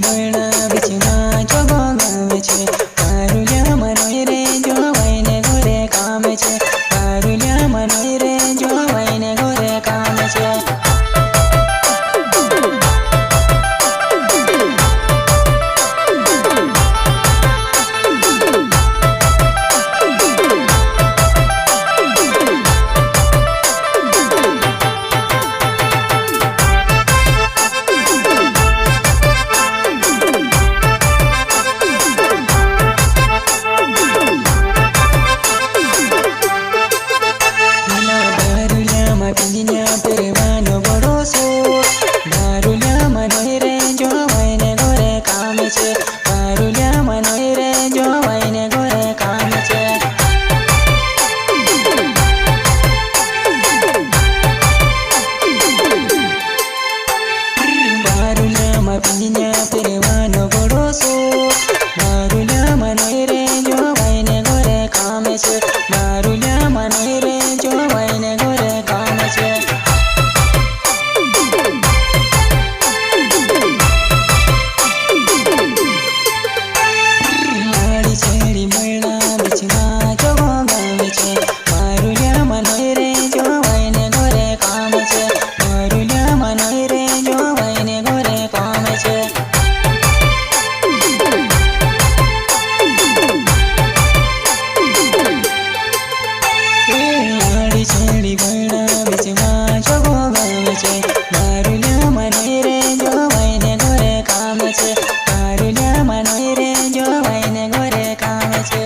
બળા બીચમાં જોગો ગાવે છે પારુલ્યા મનોય રે જોવાઈને ઘરે કામ છે પારુલ્યા મનોય રે જોવાઈને ઘરે કામ છે પારુલ્યા મનોય રે જોવાઈને ઘરે કામ છે પારુલ્યામાં પીંજિયા પહેરવાનો ભરોસો પારુલ્યા મનોય રે જોવાઈને ઘરે કામ છે પારુલ્યા મનોય રે જોવાઈને ઘરે કામ છે પારુલ્યા મનોય રે જોવાઈને ઘરે કામ છે પારુલ્યા મનોય રે જોવાઈને ઘરે કામ છે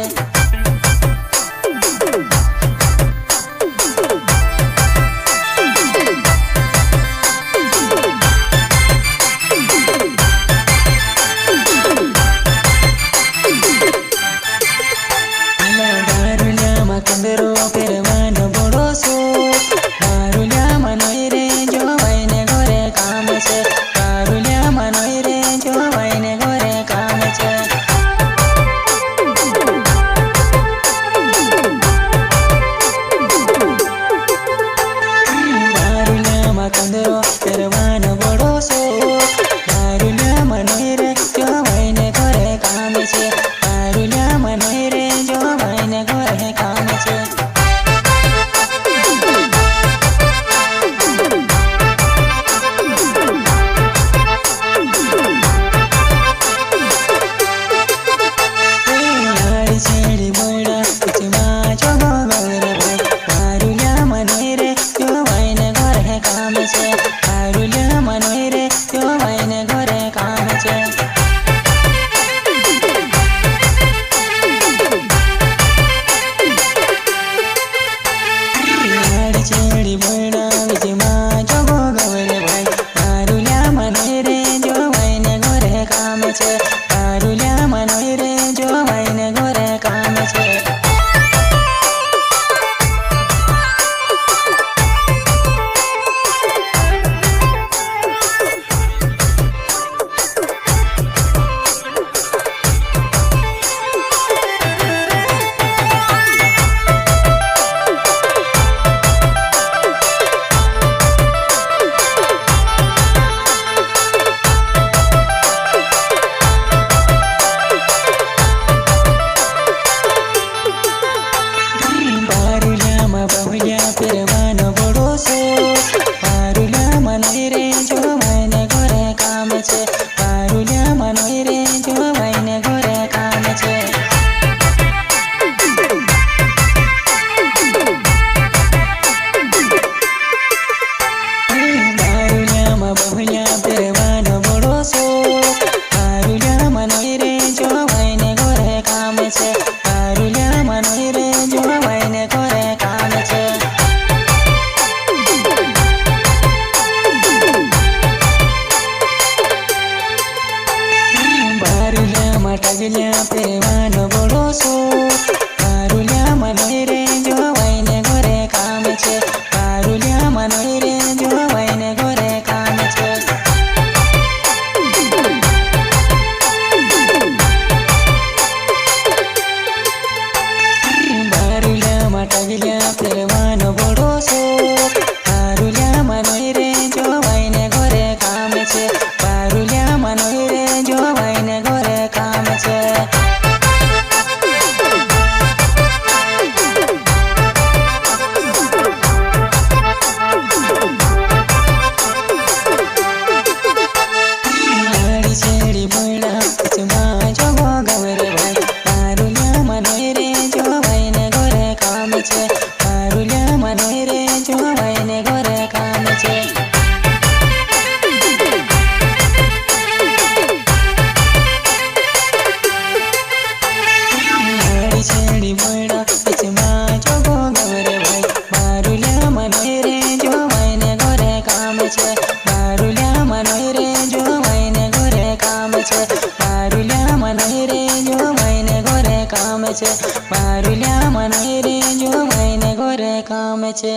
પારુલ્યામાં કંદરો પહેરવાનો ભરોસો પારુલ્યા મનોય રે જોવાઈને ઘરે કામ છે પારુલ્યા મનોય રે જોવાઈને ઘરે કામ છે પારુલ્યામાં કંદરો પહેરવાનો ભરોસો પારુલ્યા મનોય રે જોવાઈને ઘરે કામ છે પારુલ્યા મનોય રે જોવાઈને ઘરે કામ છે પારુલ્યા મનોય રે જોવાઈને ઘરે કામ છે પારુલ્યા મનોય રે જોવાઈને ઘરે કામ છે છેડી બળા બીચમાં જોગો ગવરે ભાઈ પારુલ્યા મનોય રે જોવાઈને ઘરે કામ છે પારુલ્યા મનોય રે જોવાઈને ઘરે કામ છે પહેરવાનો ભરોસો પારુલ્યા મનોય રે જોવાઈને ઘરે કામ છે પારુલ્યા મનોય રે જોવાઈને ઘરે કામ છે પારુલ્યામાં બહુલિયા પહેરવાનો ભરોસો પારુલ્યા મનોય રે જોવાઈને ઘરે કામ છે પારુલ્યા મનોય રે જોવાઈને ઘરે કામ છે પારુલ્યા પહેરવાનો ભરોસો પારુલ્યા મનોય રે જોવાઈને ઘરે કામ છે પારુલ્યા મનોય રે જોવાઈને ઘરે કામ છે પારુલ્યામાં ટગલિયા પહેરવાનો ભરોસો પારુલ્યા મનોય રે જોવાઈને ઘરે કામ છે પારુલ્યા મનોય રે કામ છે પારુલ્યા મને રે જોવાઈને ઘરે કામ છે।